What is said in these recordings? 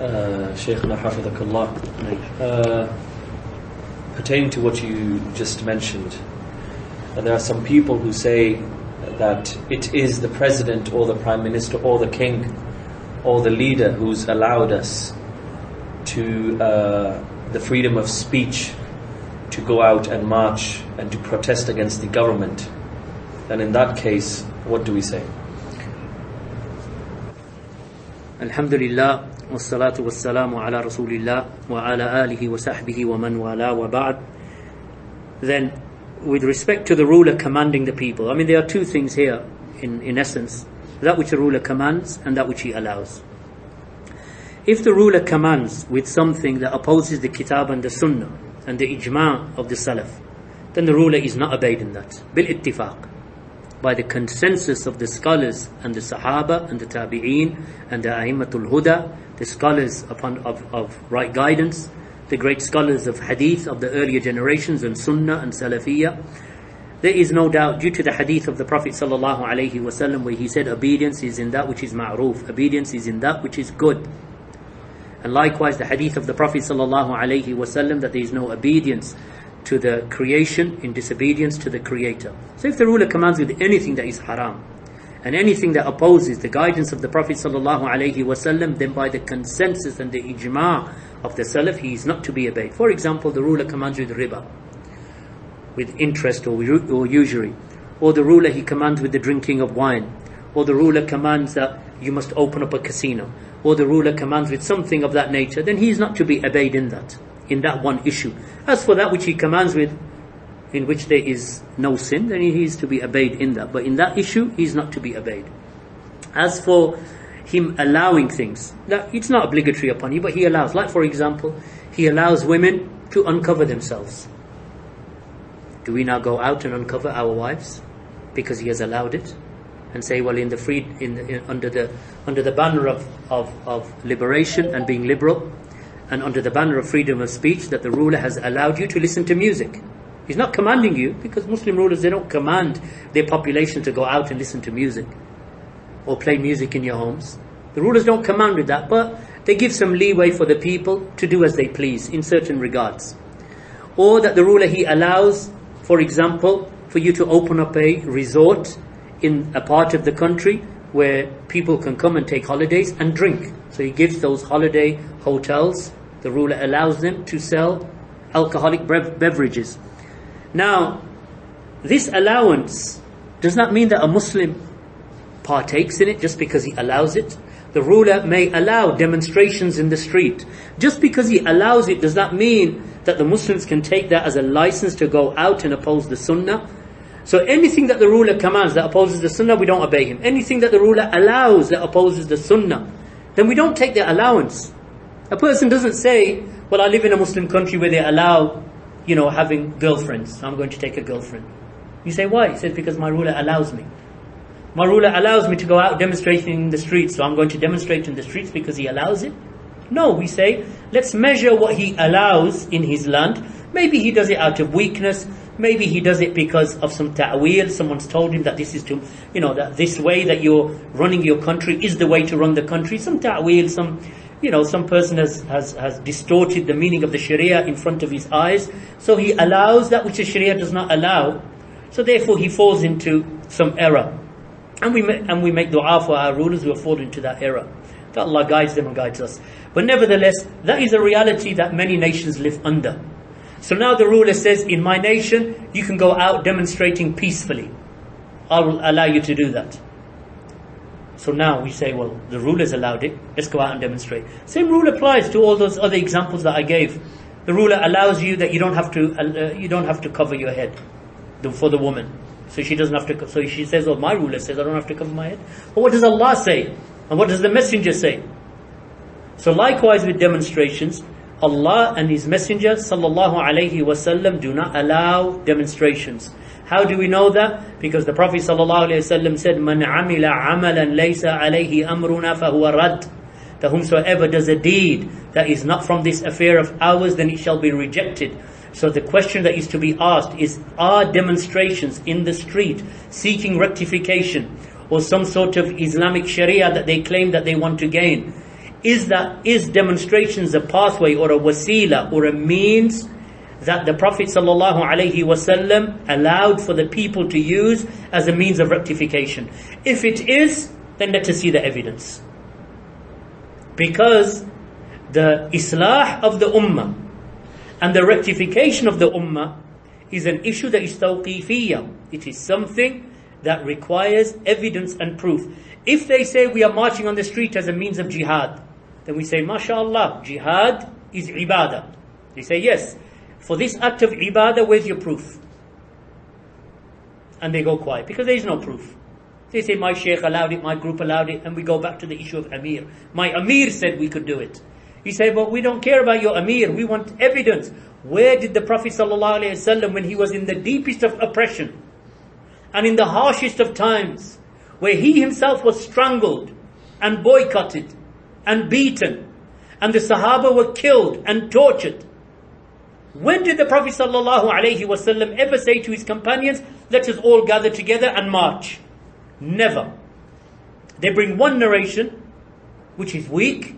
Shaykh, حفظك pertaining to what you just mentioned, there are some people who say that it is the president or the prime minister or the king or the leader who's allowed us to the freedom of speech to go out and march and to protest against the government. And in that case, what do we say? Alhamdulillah, wassalatu wassalamu ala rasulillah wa ala alihi wa sahbihi wa man wala wa ba'd. Then, with respect to the ruler commanding the people, I mean, there are two things here in essence: that which the ruler commands and that which he allows. If the ruler commands with something that opposes the kitab and the sunnah and the ijma' of the salaf, then the ruler is not obeyed in that, bil ittifaq, by the consensus of the scholars and the sahaba and the tabi'een and the a'immatul huda, the scholars of right guidance, the great scholars of hadith of the earlier generations and sunnah and salafiyah. There is no doubt, due to the hadith of the Prophet sallallahu alaihi wasallam, where he said obedience is in that which is ma'roof, obedience is in that which is good. And likewise the hadith of the Prophet sallallahu alaihi wasallam, that there is no obedience to the creation in disobedience to the Creator. So if the ruler commands with anything that is haram and anything that opposes the guidance of the Prophet sallallahu alaihi wasallam, then by the consensus and the ijma' of the salaf, he is not to be obeyed. For example, the ruler commands with riba, with interest or usury, or the ruler he commands with the drinking of wine, or the ruler commands that you must open up a casino, or the ruler commands with something of that nature, then he is not to be obeyed in that one issue. As for that which he commands with, in which there is no sin, then he is to be obeyed in that. But in that issue, he is not to be obeyed. As for him allowing things, that it's not obligatory upon you, but he allows. Like for example, he allows women to uncover themselves. Do we now go out and uncover our wives because he has allowed it, and say, well, under the banner of liberation and being liberal, and under the banner of freedom of speech, that the ruler has allowed you to listen to music? He's not commanding you, because Muslim rulers, they don't command their population to go out and listen to music or play music in your homes. The rulers don't command with that, but they give some leeway for the people to do as they please in certain regards. Or that the ruler, he allows, for example, for you to open up a resort in a part of the country where people can come and take holidays and drink. So he gives those holiday hotels, the ruler allows them to sell alcoholic beverages. Now, this allowance does not mean that a Muslim partakes in it just because he allows it. The ruler may allow demonstrations in the street. Just because he allows it does not mean that the Muslims can take that as a license to go out and oppose the sunnah. So anything that the ruler commands that opposes the sunnah, we don't obey him. Anything that the ruler allows that opposes the sunnah, then we don't take their allowance. A person doesn't say, well, I live in a Muslim country where they allow, having girlfriends, so I'm going to take a girlfriend. You say, why? He says, because my ruler allows me. My ruler allows me to go out demonstrating in the streets, so I'm going to demonstrate in the streets because he allows it. No, we say, let's measure what he allows in his land. Maybe he does it out of weakness. Maybe he does it because of some ta'wil. Someone's told him that this is that this way that you're running your country is the way to run the country. Some ta'wil, some person has distorted the meaning of the Sharia in front of his eyes. So he allows that which the Sharia does not allow. So therefore he falls into some error. And we make dua for our rulers who have fallen into that error, that Allah guides them and guides us. But nevertheless, that is a reality that many nations live under. So now the ruler says, in my nation, you can go out demonstrating peacefully. I will allow you to do that. So now we say, well, the ruler's allowed it, let's go out and demonstrate. Same rule applies to all those other examples that I gave. The ruler allows you that you don't have to cover your head for the woman. So she doesn't have to. So she says, "Oh, my ruler says I don't have to cover my head." But what does Allah say? And what does the Messenger say? So likewise with demonstrations, Allah and His Messenger sallallahu alaihi wasallam do not allow demonstrations. How do we know that? Because the Prophet sallallahu alaihi wasallam said, "Man amila amalan laysa alayhi amruna fahuwa rad." That whomsoever does a deed that is not from this affair of ours, then it shall be rejected. So the question that is to be asked is, are demonstrations in the street seeking rectification or some sort of Islamic Sharia that they claim that they want to gain, is demonstrations a pathway or a wasila or a means that the Prophet ﷺ allowed for the people to use as a means of rectification? If it is, then let us see the evidence. Because the islah of the ummah and the rectification of the ummah is an issue that is tawqifiyya. It is something that requires evidence and proof. If they say we are marching on the street as a means of jihad, then we say, MashaAllah, jihad is ibadah. They say, yes, for this act of ibadah, where's your proof? And they go quiet, because there is no proof. They say, my shaykh allowed it, my group allowed it, and we go back to the issue of amir. My amir said we could do it. You say, but we don't care about your amir, we want evidence. Where did the Prophet ﷺ, when he was in the deepest of oppression, and in the harshest of times, where he himself was strangled, and boycotted, and beaten, and the Sahaba were killed and tortured, when did the Prophet ﷺ ever say to his companions, let us all gather together and march? Never. They bring one narration, which is weak,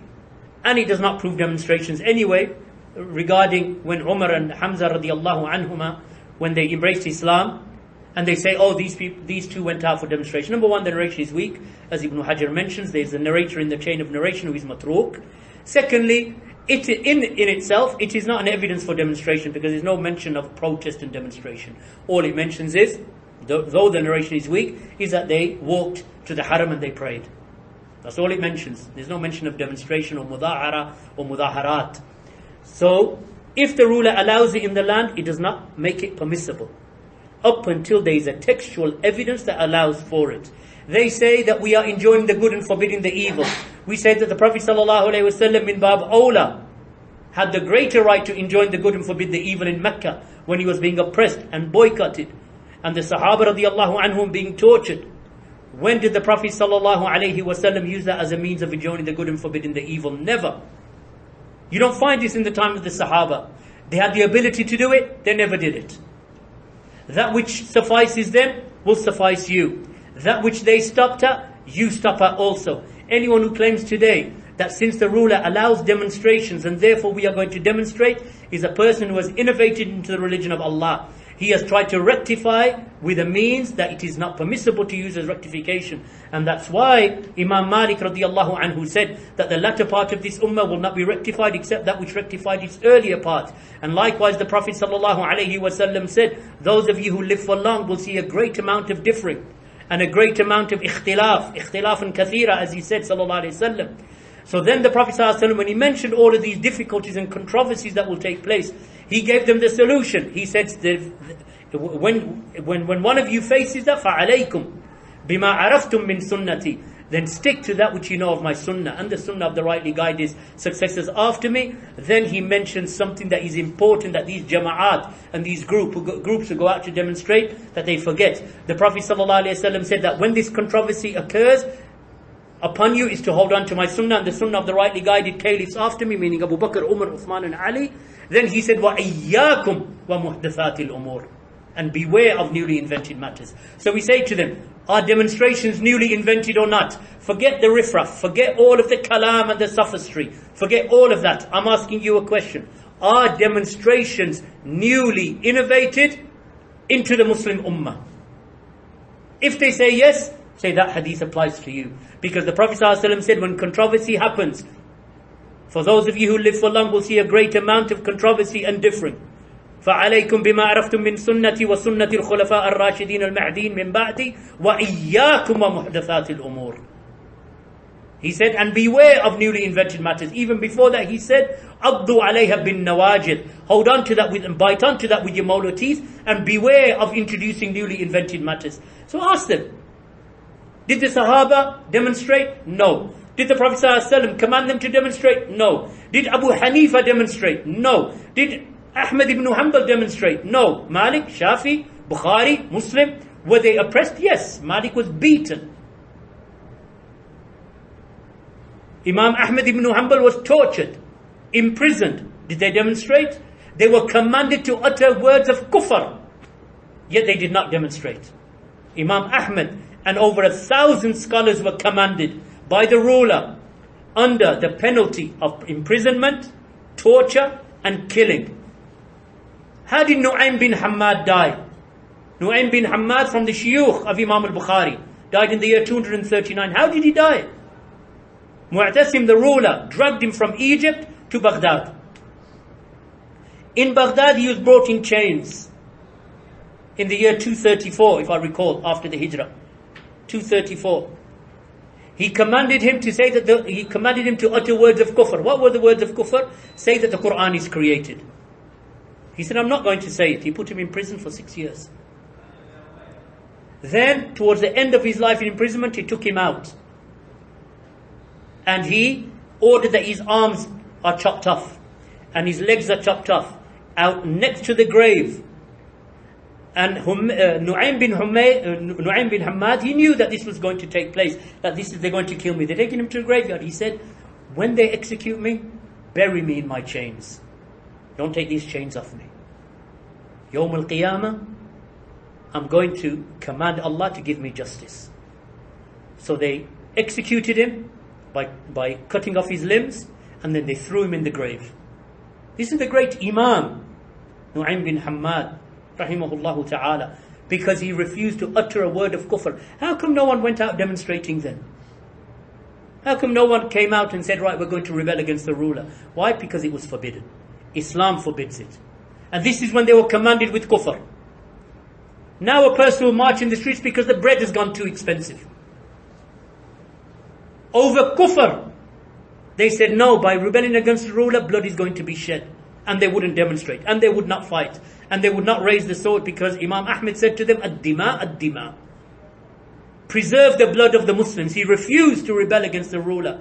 and it does not prove demonstrations anyway, regarding when Umar and Hamza radiallahu anhuma, when they embraced Islam, and they say, oh, these two went out for demonstration. Number one, the narration is weak. As Ibn Hajar mentions, there's a narrator in the chain of narration who is matruk. Secondly, in itself, it is not an evidence for demonstration, because there's no mention of protest and demonstration. All it mentions is, though the narration is weak, is that they walked to the haram and they prayed. That's all it mentions. There's no mention of demonstration or mudahara or muzāhirāt. So, if the ruler allows it in the land, it does not make it permissible, up until there is a textual evidence that allows for it. They say that we are enjoining the good and forbidding the evil. We say that the Prophet ﷺ in Bab Awla had the greater right to enjoin the good and forbid the evil in Mecca, when he was being oppressed and boycotted, and the Sahaba radiallahu anhum being tortured. When did the Prophet ﷺ use that as a means of enjoining the good and forbidding the evil? Never. You don't find this in the time of the Sahaba. They had the ability to do it, they never did it. That which suffices them will suffice you. That which they stopped at, you stop at also. Anyone who claims today that since the ruler allows demonstrations and therefore we are going to demonstrate, is a person who has innovated into the religion of Allah. He has tried to rectify with a means that it is not permissible to use as rectification. And that's why Imam Malik radiallahu anhu said that the latter part of this ummah will not be rectified except that which rectified its earlier part. And likewise the Prophet sallallahu alaihi wasallam said, those of you who live for long will see a great amount of differing and a great amount of ikhtilafan kathira, as he said sallallahu alaihi wasallam. So then the Prophet sallallahu alaihi wasallam, when he mentioned all of these difficulties and controversies that will take place, he gave them the solution. He said, when one of you faces that, فَعَلَيْكُمْ بِمَا عَرَفْتُم مِّن سُنَّتِي, then stick to that which you know of my sunnah, and the sunnah of the rightly guided successors after me. Then he mentions something that is important, that these jama'at and these groups who go out to demonstrate, that they forget. The Prophet ﷺ said that when this controversy occurs, upon you is to hold on to my sunnah and the sunnah of the rightly guided caliphs after me, meaning Abu Bakr, Umar, Uthman and Ali. Then he said, وَإِيَّاكُمْ وَمُحْدَثَاتِ الْأُمُورِ, and beware of newly invented matters. So we say to them, are demonstrations newly invented or not? Forget the riffraff, forget all of the kalam and the sophistry, forget all of that. I'm asking you a question. Are demonstrations newly innovated into the Muslim ummah? If they say yes, say that hadith applies to you. Because the Prophet ﷺ said, when controversy happens, for those of you who live for long will see a great amount of controversy and differing. فَعَلَيْكُمْ بِمَا عَرَفْتُم مِّن سُنَّتِي وَسُنَّةِ الْخُلَفَاءِ الرَّاشِدِينَ الْمَهْدِيِّينَ مِن بَعْدِي وَإِيَّاكُمْ وَمُحْدَثَاتِ الْأُمُورِ. He said, and beware of newly invented matters. Even before that he said, عَضُّوا عَلَيْهَا بِالنَّوَاجِذِ, hold on to that and bite onto that with your molar teeth, and beware of introducing newly invented matters. So ask them, did the Sahaba demonstrate? No. Did the Prophet ﷺ command them to demonstrate? No. Did Abu Hanifa demonstrate? No. Did Ahmad ibn Hanbal demonstrate? No. Malik, Shafi, Bukhari, Muslim, were they oppressed? Yes. Malik was beaten. Imam Ahmad ibn Hanbal was tortured, imprisoned. Did they demonstrate? They were commanded to utter words of kufr, yet they did not demonstrate. Imam Ahmad and over 1,000 scholars were commanded by the ruler under the penalty of imprisonment, torture and killing. How did Nu'aym bin Hammad die? Nu'aym bin Hammad, from the shuyukh of Imam al-Bukhari, died in the year 239. How did he die? Mu'tasim, the ruler, dragged him from Egypt to Baghdad. In Baghdad he was brought in chains in the year 234, if I recall, after the Hijrah. 234. He commanded him to say that he commanded him to utter words of kufr. What were the words of kufr? Say that the Quran is created. He said, I'm not going to say it. He put him in prison for 6 years. Then, towards the end of his life in imprisonment, he took him out. And he ordered that his arms are chopped off. And his legs are chopped off. Out next to the grave. And Nu'aym bin Hammad, he knew that this was going to take place. That they're going to kill me. They're taking him to the graveyard. He said, when they execute me, bury me in my chains. Don't take these chains off me. Yawm al-Qiyamah, I'm going to command Allah to give me justice. So they executed him by cutting off his limbs, and then they threw him in the grave. This is the great Imam, Nu'aym bin Hammad, rahimahullah ta'ala, because he refused to utter a word of kufr. How come no one went out demonstrating then? How come no one came out and said, right, we're going to rebel against the ruler? Why? Because it was forbidden. Islam forbids it. And this is when they were commanded with kufr. Now a person will march in the streets because the bread has gone too expensive. Over kufr, they said no, by rebelling against the ruler, blood is going to be shed. And they wouldn't demonstrate. And they would not fight. And they would not raise the sword, because Imam Ahmed said to them, ad-dima, ad-dima. Preserve the blood of the Muslims. He refused to rebel against the ruler.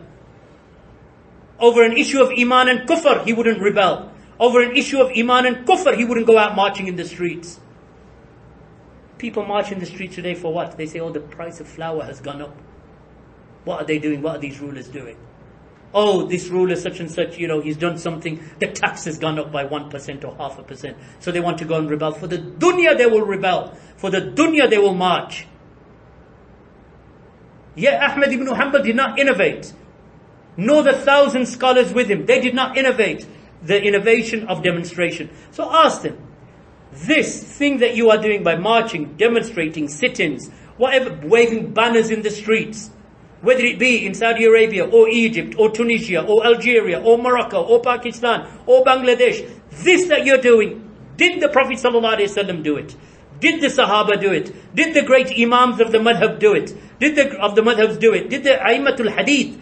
Over an issue of iman and kufr, he wouldn't rebel. Over an issue of iman and kufr, he wouldn't go out marching in the streets. People march in the streets today for what? They say, oh, the price of flour has gone up. What are they doing? What are these rulers doing? Oh, this ruler such and such, he's done something. The tax has gone up by 1% or 0.5%. So they want to go and rebel. For the dunya they will rebel. For the dunya they will march. Yet Ahmad ibn Hanbal did not innovate. Nor the 1,000 scholars with him. They did not innovate the innovation of demonstration. So ask them, this thing that you are doing by marching, demonstrating, sit-ins, whatever, waving banners in the streets, whether it be in Saudi Arabia or Egypt or Tunisia or Algeria or Morocco or Pakistan or Bangladesh, this that you're doing, did the Prophet ﷺ do it? Did the Sahaba do it? Did the great Imams of the Madhab do it? Did the Madhabs do it? Did the A'immatul Hadith,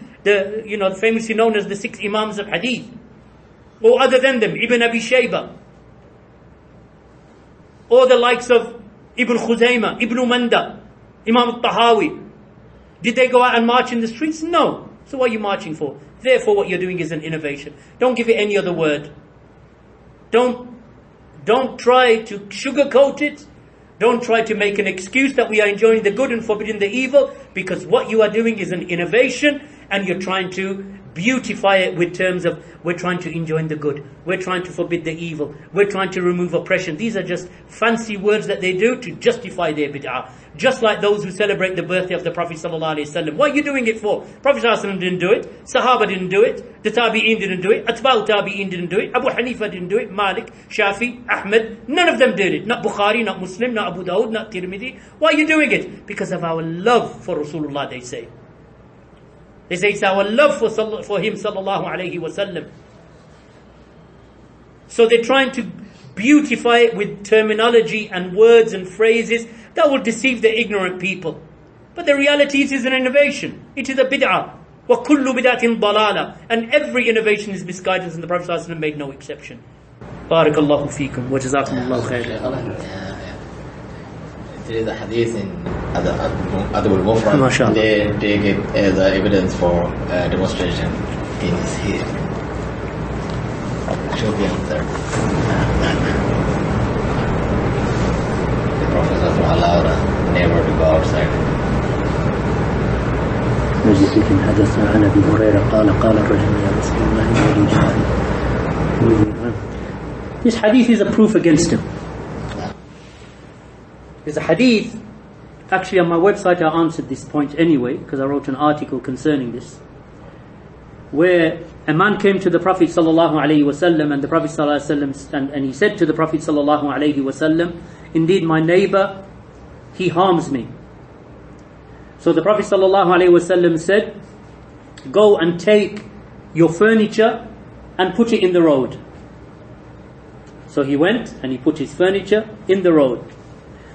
famously known as the 6 Imams of Hadith, or other than them, Ibn Abi Shayba, or the likes of Ibn Khuzaymah, Ibn Manda, Imam al-Tahawi, did they go out and march in the streets? No. So what are you marching for? Therefore what you're doing is an innovation. Don't give it any other word. Don't try to sugarcoat it. Don't try to make an excuse that we are enjoying the good and forbidding the evil, because what you are doing is an innovation, and you're trying to beautify it with terms of, we're trying to enjoy the good, we're trying to forbid the evil, we're trying to remove oppression. These are just fancy words that they do to justify their bid'ah. Just like those who celebrate the birthday of the Prophet ﷺ. What are you doing it for? Prophet ﷺ didn't do it, Sahaba didn't do it, the Tabi'een didn't do it, Atba'u Tabi'een didn't do it, Abu Hanifa didn't do it, Malik, Shafi, Ahmed, none of them did it. Not Bukhari, not Muslim, not Abu Dawud, not Tirmidhi. Why are you doing it? Because of our love for Rasulullah, they say. They say it's our love for him, sallallahu alayhi wa sallam. So they're trying to beautify it with terminology and words and phrases that will deceive the ignorant people. But the reality is, it is an innovation. It is a bid'ah. وَكُلُّ بِدْعَةٍ ضَلَالَةٍ. And every innovation is misguidance, and the Prophet ﷺ made no exception. Barakallahu feekum wa jazakumullahu khairan. There is a hadith in Adab al-Mufrad. They take it as evidence for demonstration in his here. Should be answered. The Prophet allowed a neighbor to go outside. حدث عن أبي هريرة قال الرجل يا رسول الله. This hadith is a proof against him. There's a hadith, actually on my website I answered this point anyway, because I wrote an article concerning this. where a man came to the Prophet sallallahu alaihi wasallam, and the Prophet sallallahu alaihi wasallam, and he said to the Prophet sallallahu alaihi wasallam, indeed my neighbor, he harms me. So the Prophet sallallahu alaihi wasallam said, go and take your furniture and put it in the road. So he went and he put his furniture in the road.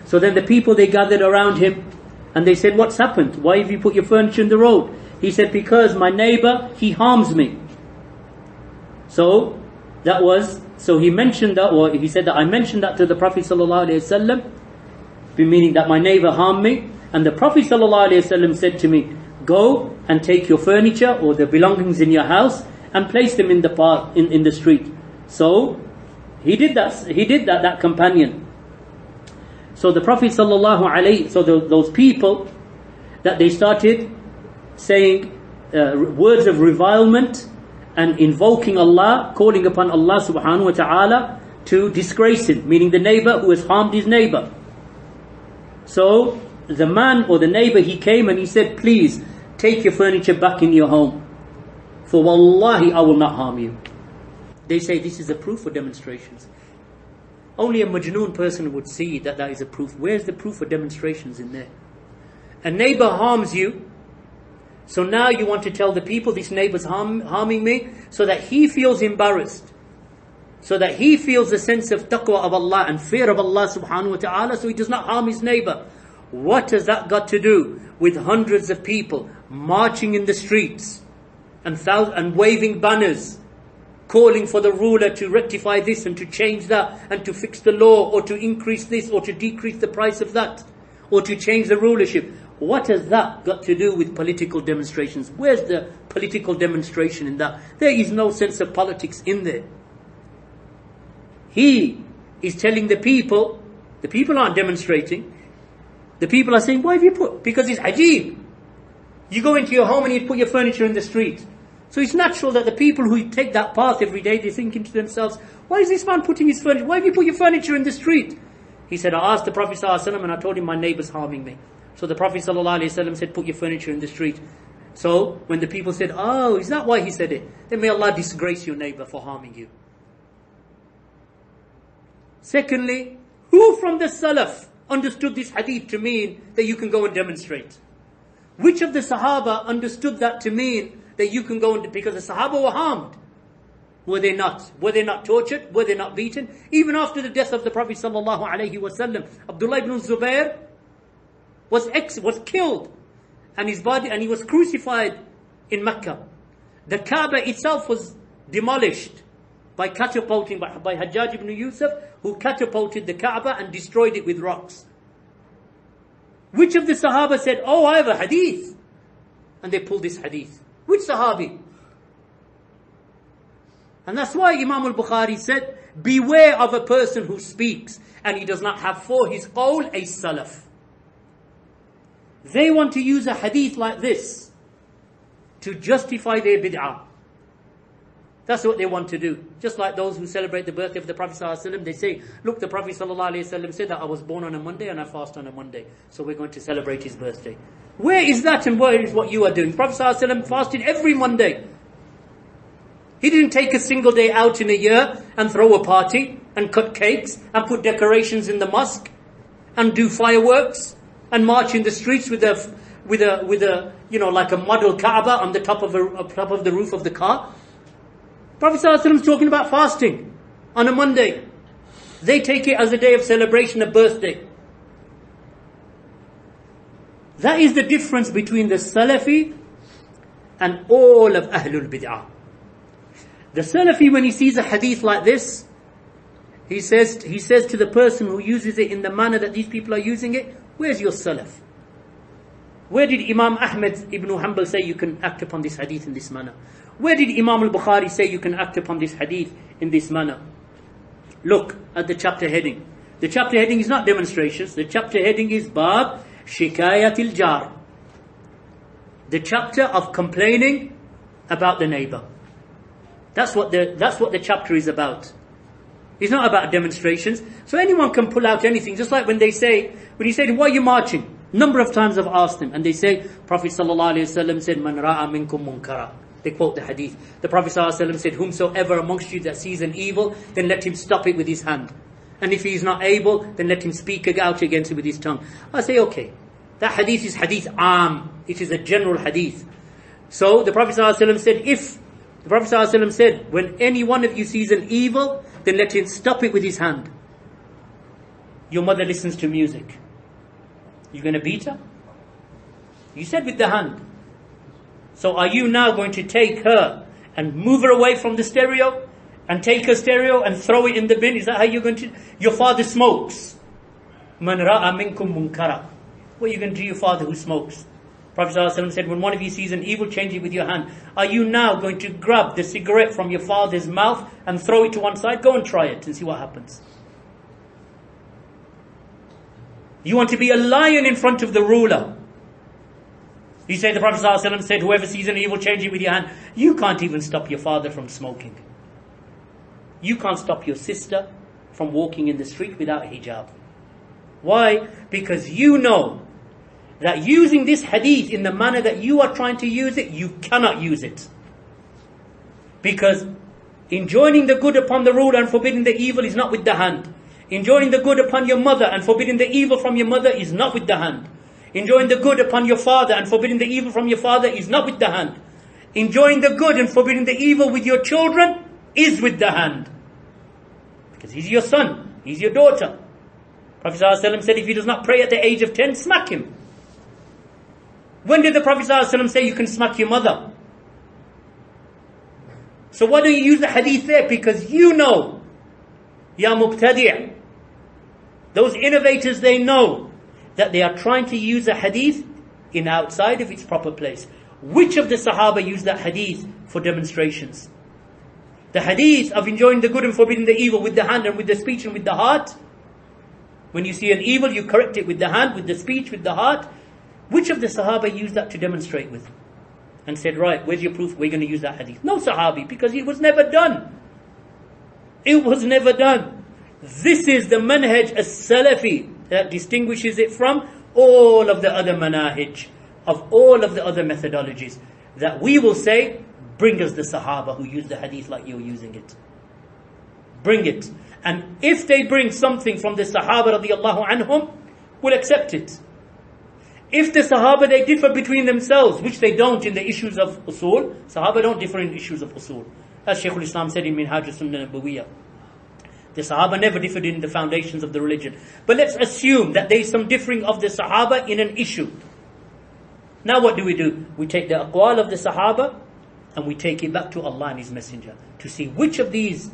So then the people, they gathered around him and they said, what's happened? Why have you put your furniture in the road? He said, because my neighbor, he harms me. So he mentioned that, or he said that I mentioned that to the Prophet sallallahu alaihi wasallam, meaning that my neighbor harmed me. And the Prophet sallallahu alaihi wasallam said to me, go and take your furniture or the belongings in your house and place them in the path, in the street. So he did that companion. So the Prophet sallallahu alaihi, so those people, that they started saying words of revilement and invoking Allah, calling upon Allah subhanahu wa ta'ala to disgrace him, meaning the neighbor who has harmed his neighbor. So the man or the neighbor, he came and he said, please take your furniture back in your home, for wallahi I will not harm you. They say this is a proof for demonstrations. Only a majnoon person would see that is a proof. Where's the proof for demonstrations in there? A neighbor harms you, so now you want to tell the people this neighbor's harming me, so that he feels embarrassed, so that he feels a sense of taqwa of Allah and fear of Allah subhanahu wa ta'ala, so he does not harm his neighbor. What has that got to do with hundreds of people marching in the streets and waving banners, calling for the ruler to rectify this and to change that and to fix the law or to increase this or to decrease the price of that or to change the rulership? What has that got to do with political demonstrations? Where's the political demonstration in that? There is no sense of politics in there. He is telling the people aren't demonstrating. The people are saying, why have you put? Because it's ajib. You go into your home and you put your furniture in the street. So it's natural that the people who take that path every day, they're thinking to themselves, why is this man putting his furniture? Why have you put your furniture in the street? He said, I asked the Prophet ﷺ and I told him my neighbor's harming me. So the Prophet ﷺ said, put your furniture in the street. So when the people said, oh, is that why he said it? Then may Allah disgrace your neighbor for harming you. Secondly, who from the Salaf understood this hadith to mean that you can go and demonstrate? Which of the Sahaba understood that to mean that you can go and, because the Sahaba were harmed? Were they not? Were they not tortured? Were they not beaten? Even after the death of the Prophet sallallahu alaihi wasallam, Abdullah ibn Zubair was killed, and his body, and he was crucified in Mecca. The Kaaba itself was demolished by catapulting by Hajjaj ibn Yusuf, who catapulted the Kaaba and destroyed it with rocks. Which of the Sahaba said, oh, I have a hadith, and they pulled this hadith? Which Sahabi? And that's why Imam al-Bukhari said, beware of a person who speaks and he does not have for his qawl a salaf. They want to use a hadith like this to justify their bid'ah. That's what they want to do. Just like those who celebrate the birthday of the Prophet ﷺ, they say, look, the Prophet ﷺ said that I was born on a Monday and I fast on a Monday, so we're going to celebrate his birthday. Where is that and where is what you are doing? The Prophet ﷺ fasted every Monday. He didn't take a single day out in a year and throw a party and cut cakes and put decorations in the mosque and do fireworks and march in the streets with a like a model Kaaba on the top of the roof of the car. Prophet ﷺ is talking about fasting on a Monday. They take it as a day of celebration, a birthday. That is the difference between the Salafee and all of Ahlul Bid'ah. The Salafee, when he sees a hadith like this, he says to the person who uses it in the manner that these people are using it, where's your Salaf? Where did Imam Ahmad ibn Hanbal say you can act upon this hadith in this manner? Where did Imam al-Bukhari say you can act upon this hadith in this manner? Look at the chapter heading. The chapter heading is not demonstrations. The chapter heading is Bab Shikayatil Jar. The chapter of complaining about the neighbor. That's what the chapter is about. It's not about demonstrations. So anyone can pull out anything. Just like when you say, why are you marching? Number of times I've asked them, and they say, Prophet ﷺ said, Man ra'a minkum munkara. They quote the hadith. The Prophet ﷺ said, whomsoever amongst you that sees an evil, then let him stop it with his hand. And if he is not able, then let him speak out against it with his tongue. I say, okay, that hadith is hadith it is a general hadith. So the Prophet ﷺ said, when any one of you sees an evil, then let him stop it with his hand. Your mother listens to music. You're going to beat her? You said with the hand. So are you now going to take her and move her away from the stereo and take her stereo and throw it in the bin? Is that how you're going to? Your father smokes. Man ra'a minkum munkara. What are you going to do to your father who smokes? Prophet ﷺ said, when one of you sees an evil, change it with your hand. Are you now going to grab the cigarette from your father's mouth and throw it to one side? Go and try it and see what happens. You want to be a lion in front of the ruler. You say the Prophet ﷺ said, whoever sees an evil, change it with your hand. You can't even stop your father from smoking. You can't stop your sister from walking in the street without hijab. Why? Because you know that using this hadith in the manner that you are trying to use it, you cannot use it. Because enjoining the good upon the ruler and forbidding the evil is not with the hand. Enjoining the good upon your mother and forbidding the evil from your mother is not with the hand. Enjoying the good upon your father and forbidding the evil from your father is not with the hand. Enjoying the good and forbidding the evil with your children is with the hand. Because he's your son, he's your daughter. Prophet ﷺ said, if he does not pray at the age of 10, smack him. When did the Prophet ﷺ say you can smack your mother? So why don't you use the hadith there? Because you know, Ya Muqtadi', those innovators, they know that they are trying to use a hadith in outside of its proper place. Which of the Sahaba used that hadith for demonstrations? The hadith of enjoying the good and forbidding the evil with the hand and with the speech and with the heart. When you see an evil, you correct it with the hand, with the speech, with the heart. Which of the Sahaba used that to demonstrate with? And said, right, where's your proof? We're going to use that hadith. No Sahabi, because it was never done. It was never done. This is the Manhaj as-Salafee that distinguishes it from all of the other manahij, of all of the other methodologies. That we will say, bring us the Sahaba who used the hadith like you're using it. Bring it. And if they bring something from the Sahaba radiallahu anhum, we'll accept it. If the Sahaba, they differ between themselves, which they don't in the issues of usul, Sahaba don't differ in issues of usul. As Shaykh al-Islam said in Manhaj Sunnah Nabawiyah. The Sahaba never differed in the foundations of the religion. But let's assume that there is some differing of the Sahaba in an issue. Now what do? We take the aqwal of the Sahaba and we take it back to Allah and His Messenger to see which of these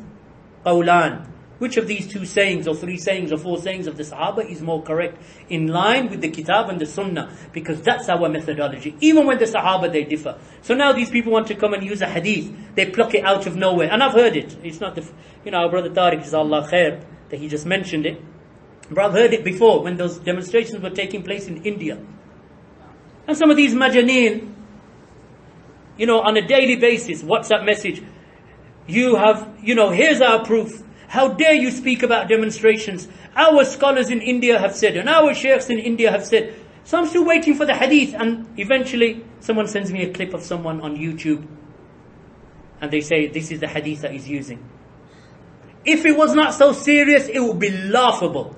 qawlan, which of these two sayings or three sayings or four sayings of the Sahaba is more correct, in line with the Kitab and the Sunnah, because that's our methodology. Even when the Sahaba, they differ. So now these people want to come and use a hadith, they pluck it out of nowhere, and I've heard it. It's not our brother Tariq, Jazakallah khair, that he just mentioned it. But I've heard it before when those demonstrations were taking place in India. And some of these majaneen, on a daily basis, WhatsApp message, here's our proof. How dare you speak about demonstrations? Our scholars in India have said, and our sheikhs in India have said. So I'm still waiting for the hadith, and eventually someone sends me a clip of someone on YouTube, and they say, this is the hadith that he's using. If it was not so serious, it would be laughable.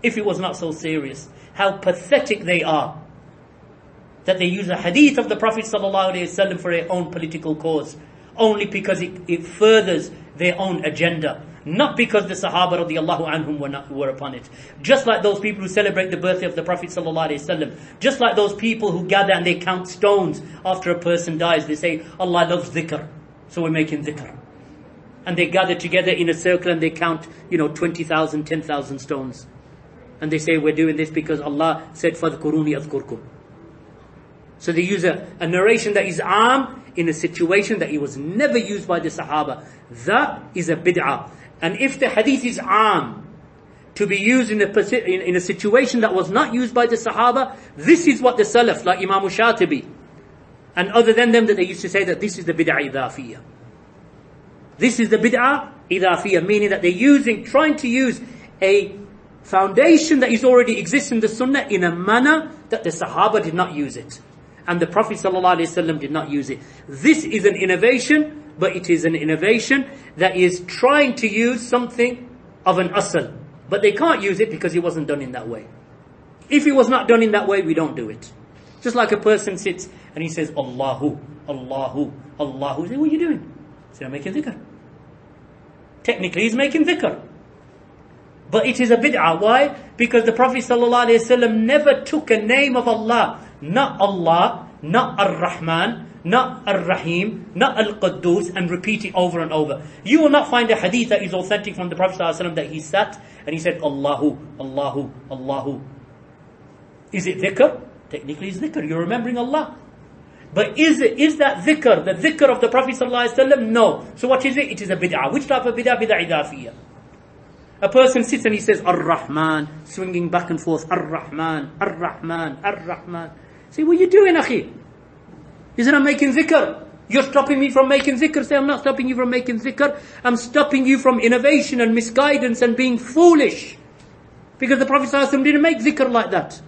If it was not so serious. How pathetic they are. That they use a hadith of the Prophet ﷺ for their own political cause. Only because it furthers their own agenda. Not because the Sahaba radiallahu anhum were upon it. Just like those people who celebrate the birthday of the Prophet ﷺ. Just like those people who gather and they count stones after a person dies. They say, Allah loves dhikr, so we're making dhikr. And they gather together in a circle and they count, 20,000, 10,000 stones. And they say, we're doing this because Allah said, فَذْكُرُونِي أَذْكُرْكُمْ. So they use a narration that is in a situation that it was never used by the Sahaba. That is a bid'ah. And if the hadith is to be used in a situation that was not used by the Sahaba, this is what the Salaf, like Imam Shatibi and other than them, that they used to say that this is the bid'ah idafiyah. This is the bid'ah idafiyah, meaning that they're trying to use a foundation that is already exists in the Sunnah in a manner that the Sahaba did not use it. And the Prophet ﷺ did not use it. This is an innovation, but it is an innovation that is trying to use something of an asl. But they can't use it because it wasn't done in that way. If it was not done in that way, we don't do it. Just like a person sits and he says, Allahu, Allahu, Allahu. You say, what are you doing? He said, I'm making dhikr. Technically, he's making dhikr. But it is a bid'ah. Why? Because the Prophet ﷺ never took a name of Allah. Not Allah, not Ar-Rahman, not Ar-Rahim, not Al-Quddus, and repeat it over and over. You will not find a hadith that is authentic from the Prophet ﷺ that he sat and he said, Allahu, Allahu, Allahu. Is it dhikr? Technically it's dhikr. You're remembering Allah. But is that dhikr, the dhikr of the Prophet ﷺ? No. So what is it? It is a bid'ah. Which type of bid'ah? Bid'ah idafiyah. A person sits and he says, Ar-Rahman, swinging back and forth, Ar-Rahman, Ar-Rahman, Ar-Rahman. Say, what are you doing, akhi? Isn't I'm making dhikr? You're stopping me from making dhikr. Say, I'm not stopping you from making dhikr. I'm stopping you from innovation and misguidance and being foolish. Because the Prophet ﷺ didn't make dhikr like that.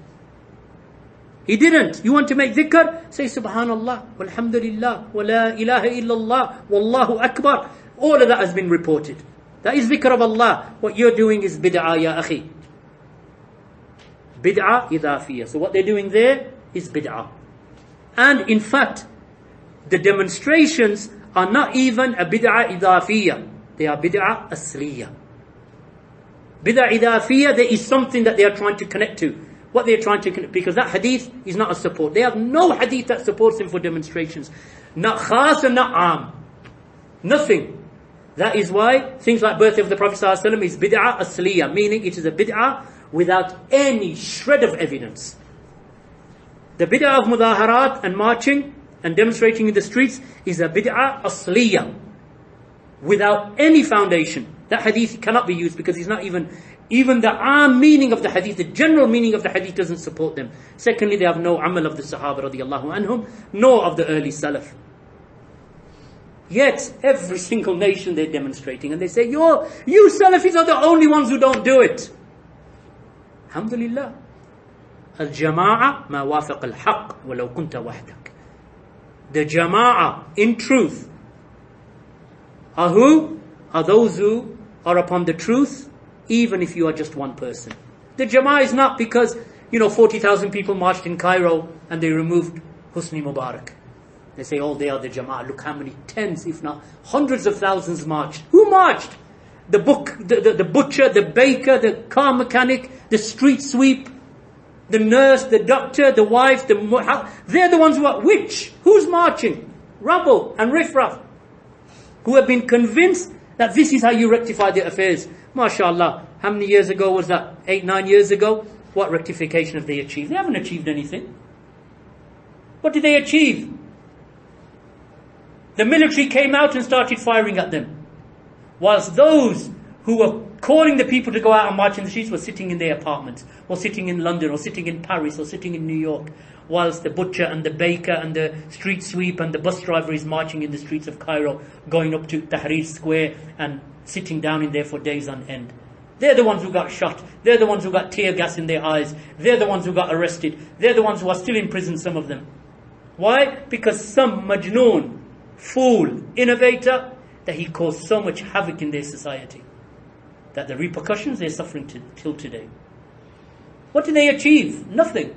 He didn't. You want to make dhikr? Say Subhanallah, Walhamdulillah, Wa la ilaha illallah, Wallahu Akbar. All of that has been reported. That is dhikr of Allah. What you're doing is bid'ah, ya akhi. Bid'ah idafiyah. So what they're doing there is bid'ah. And in fact, the demonstrations are not even a bid'ah idafiyah. They are bid'ah asliyah. Bid'ah idafiyah, there is something that they are trying to connect to. What they're trying to connect, because that hadith is not a support. They have no hadith that supports him for demonstrations. Not khas and not am. Nothing. That is why things like birthday of the Prophet ﷺ is bid'ah asliyah, meaning it is a bid'ah without any shred of evidence. The bid'ah of muzāhārāt and marching and demonstrating in the streets is a bid'ah asliyah, without any foundation. That hadith cannot be used because it's not even the am meaning of the hadith, the general meaning of the hadith doesn't support them. Secondly, they have no amal of the Sahaba radiallahu anhum, nor of the early Salaf. Yet, every single nation they're demonstrating and they say, you Salafis are the only ones who don't do it. Alhamdulillah. Al-jamā'a mā wāfaq al-haqq walau kunta wahdak. The jamā'a, in truth, are who? Are those who are upon the truth, even if you are just one person. The jamā'a is not because, 40,000 people marched in Cairo and they removed Husni Mubarak. They say, they are the jamā'a. Look how many tens, if not hundreds of thousands marched. Who marched? The butcher, the baker, the car mechanic, the street sweep, the nurse, the doctor, the wife, they're the ones who are, who's marching? Rabble and riffraff, who have been convinced that this is how you rectify their affairs. MashaAllah, how many years ago was that? 8-9 years ago? What rectification have they achieved? They haven't achieved anything. What did they achieve? The military came out and started firing at them, whilst those who were calling the people to go out and march in the streets were sitting in their apartments, or sitting in London, or sitting in Paris, or sitting in New York, whilst the butcher and the baker and the street sweep and the bus driver is marching in the streets of Cairo, going up to Tahrir Square and sitting down in there for days on end. They're the ones who got shot. They're the ones who got tear gas in their eyes. They're the ones who got arrested. They're the ones who are still in prison, some of them. Why? Because some majnoon, fool, innovator, that he caused so much havoc in their society, that the repercussions they're suffering till today. What did they achieve? Nothing.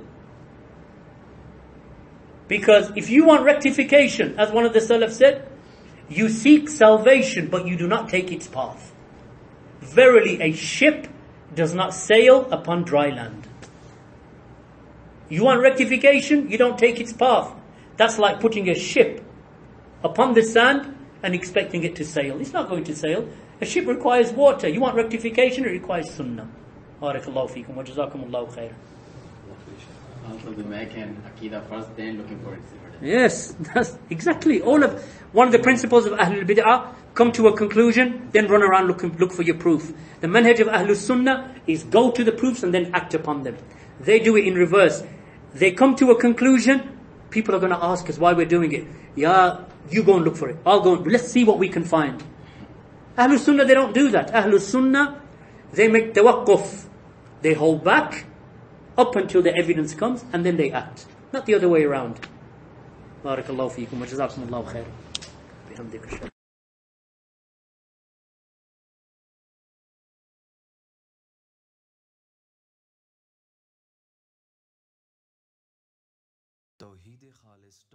Because if you want rectification, as one of the Salaf said, you seek salvation, but you do not take its path. Verily, a ship does not sail upon dry land. You want rectification, you don't take its path. That's like putting a ship upon the sand and expecting it to sail. It's not going to sail. A ship requires water. You want rectification, it requires sunnah. Barakallahu feekum wa jazakumullahu khairan. Also the make and Aqidah first, then looking for it. Yes, that's exactly. One of the principles of Ahlul Bid'ah, come to a conclusion, then run around look for your proof. The manhaj of Ahlul Sunnah is go to the proofs and then act upon them. They do it in reverse. They come to a conclusion, people are going to ask us why we're doing it. Yeah, you go and look for it. I'll go, let's see what we can find. Ahlul Sunnah, they don't do that. Ahlul Sunnah, they make tawaqquf. They hold back up until the evidence comes and then they act. Not the other way around. بارك الله فيكم وجزاكم الله خيرا بحمدك. توحید خالص